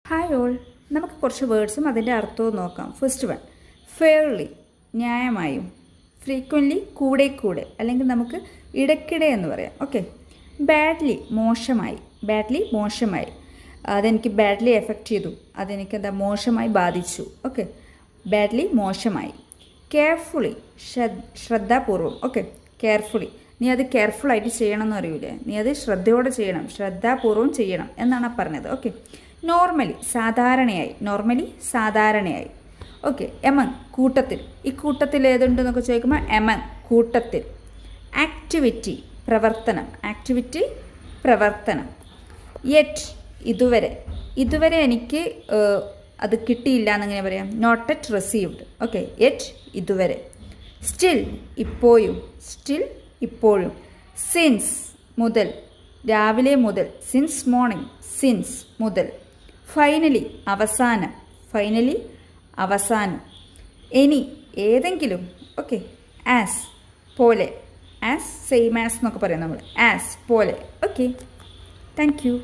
Hi all, നമുക്ക് കുറച്ച് വേർഡ്സും അതിൻ്റെ അർത്ഥവും നോക്കാം. ഫസ്റ്റ് വൺ, ഫെയർലി, ന്യായമായും. ഫ്രീക്വൻ്റ്ലി, കൂടെ കൂടെ, അല്ലെങ്കിൽ നമുക്ക് ഇടയ്ക്കിടെ എന്ന് പറയാം. ഓക്കെ. ബാഡ്ലി, മോശമായി. ബാഡ്ലി, മോശമായി. അതെനിക്ക് ബാഡ്ലി എഫക്റ്റ് ചെയ്തു, അതെനിക്ക് മോശമായി ബാധിച്ചു. ഓക്കെ. ബാഡ്ലി, മോശമായി. കെയർഫുള്ളി, ശ്രദ്ധാപൂർവം. ഓക്കെ. കെയർഫുള്ളി, നീ അത് കെയർഫുള്ളായിട്ട് ചെയ്യണം എന്ന് അറിയില്ലേ, നീ അത് ശ്രദ്ധയോടെ ചെയ്യണം, ശ്രദ്ധാപൂർവം ചെയ്യണം എന്നാണ് പറഞ്ഞത്. ഓക്കെ. നോർമലി, സാധാരണയായി. നോർമലി, സാധാരണയായി. ഓക്കെ. എമങ്, കൂട്ടത്തിൽ. ഈ കൂട്ടത്തിൽ ഏതുണ്ടെന്നൊക്കെ ചോദിക്കുമ്പോൾ എമങ്, കൂട്ടത്തിൽ. ആക്ടിവിറ്റി, പ്രവർത്തനം. ആക്ടിവിറ്റി, പ്രവർത്തനം. യെറ്റ്, ഇതുവരെ. ഇതുവരെ എനിക്ക് അത് കിട്ടിയില്ല എന്നെങ്ങനെ പറയാം? Not yet received. Okay. Yet, ഇതുവരെ. സ്റ്റിൽ, ഇപ്പോഴും. സ്റ്റിൽ, ഇപ്പോഴും. സിൻസ്, മുതൽ. രാവിലെ മുതൽ. Since morning. സിൻസ്, മുതൽ. ഫൈനലി, അവസാനം. ഫൈനലി, അവസാനം. എനി, ഏതെങ്കിലും. ഓക്കെ. ആസ്, പോലെ. ആസ്, സെയിം ആസ് എന്നൊക്കെ പറയാം നമ്മൾ. ആസ്, പോലെ. ഓക്കെ. Thank U.